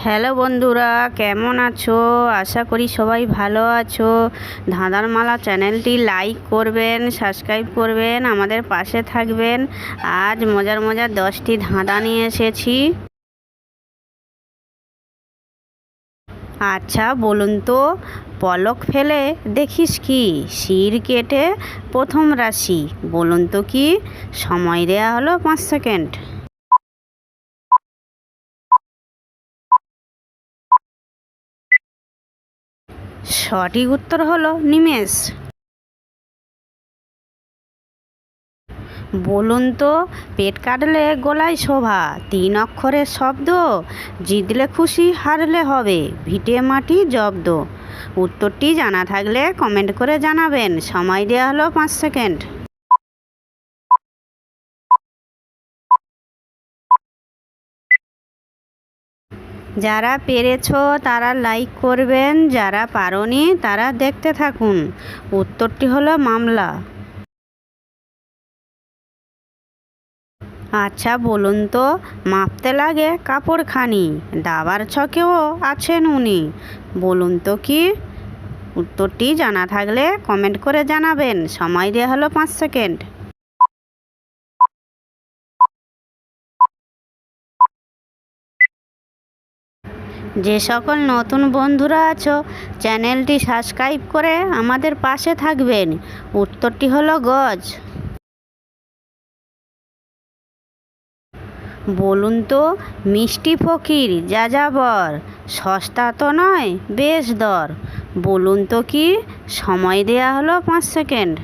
Hello বন্ধুরা, কেমন আছো? আশা করি সবাই ভালো আছো। ধাঁধার মালা চ্যানেলটি লাইক করবেন, সাবস্ক্রাইব করবেন, আমাদের পাশে থাকবেন। আজ মজার মজার 10টি ধাঁধা নিয়ে এসেছি। আচ্ছা বলুন তো, পলক ফেলে দেখিস কি, শির কেটে প্রথম রাশি, বলুন তো কি? সময় দেয়া হলো 5 সেকেন্ড। সঠিক উত্তর হলো নিমেষ। বলুন তো, পেট কাটলে গলায় শোভা, 3 অক্ষরের শব্দ, জিতলে খুশি হারলে হবে, ভিটে মাটি জব্দ। উত্তরটি জানা থাকলে কমেন্ট করে জানাবেন। সময় দেওয়া হলো 5 সেকেন্ড। যারা পেরেছো তারা লাইক করবেন, যারা পারোনি তারা দেখতে থাকুন। উত্তরটি হলো মামলা। আচ্ছা বলুন তো, মাপতে লাগে কাপড়খানি, দাবার ছকেও আছেন উনি, বলুন তো কি? উত্তরটি জানা থাকলে কমেন্ট করে জানাবেন। সময় দেওয়া হলো 5 সেকেন্ড। যে সকল নতুন বন্ধুরা আছো, চ্যানেলটি সাবস্ক্রাইব করে আমাদের পাশে থাকবেন। উত্তরটি হলো গজ। বলুন তো, মিষ্টি ফকির যাযাবর, সস্তা তো নয় বেশ দর, বলুন তো কি? সময় দেয়া হলো 5 সেকেন্ড।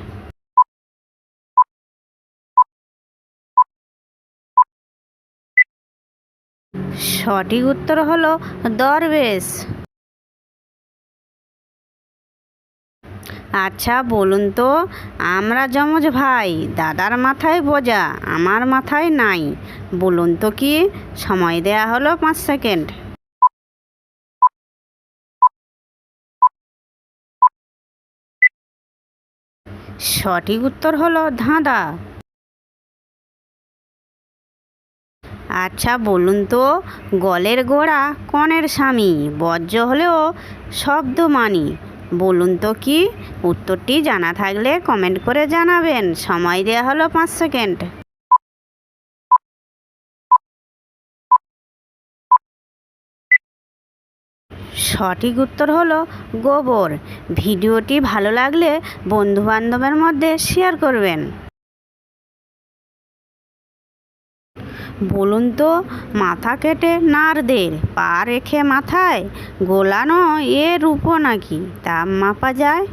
সঠিক উত্তর হলো দরবেশ। আচ্ছা বলুন তো, আমরা যমজ ভাই, দাদার মাথায় বোঝা, আমার মাথায় নাই, বলুন তো কি? সময় দেয়া হলো 5 সেকেন্ড। সঠিক উত্তর হলো ধাঁধা। আচ্ছা বলুন তো, গলের গোড়া কনের স্বামী, বজ্র হলেও শব্দ মানি, বলুন তো কি? উত্তরটি জানা থাকলে কমেন্ট করে জানাবেন। সময় দেওয়া হলো 5 সেকেন্ড। সঠিক উত্তর হলো গোবর। ভিডিওটি ভালো লাগলে বন্ধুবান্ধবের মধ্যে শেয়ার করবেন। বলুন তো, মাথা কেটে নারদের, পা রেখে মাথায় গোলানো, এ রূপো নাকি, দাম মাপা যায়,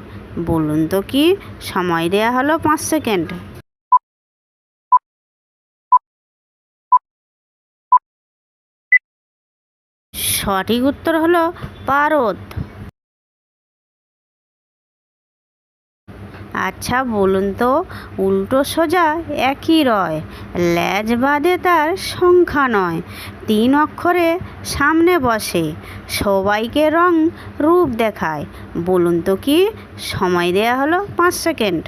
বলুন তো কি? সময় দেয়া হলো 5 সেকেন্ড। সঠিক উত্তর হলো পারদ। আচ্ছা বলুন তো, উল্টো সোজা একই রয়, ল্যাজ বাদে তার সংখ্যা নয়, 3 অক্ষরে সামনে বসে, সবাইকে রং রূপ দেখায়, বলুন তো কি? সময় দেয়া হলো 5 সেকেন্ড।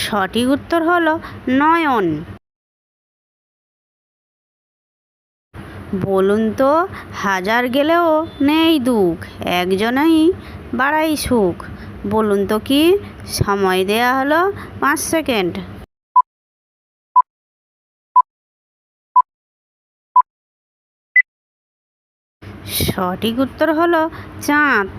সঠিক উত্তর হলো নয়ন। বলুন তো, হাজার গেলেও নেই দুঃখ, একজনেই বাড়াই সুখ, বলুন তো কি? সময় দেয়া হলো 5 সেকেন্ড। সঠিক উত্তর হলো চাঁদ।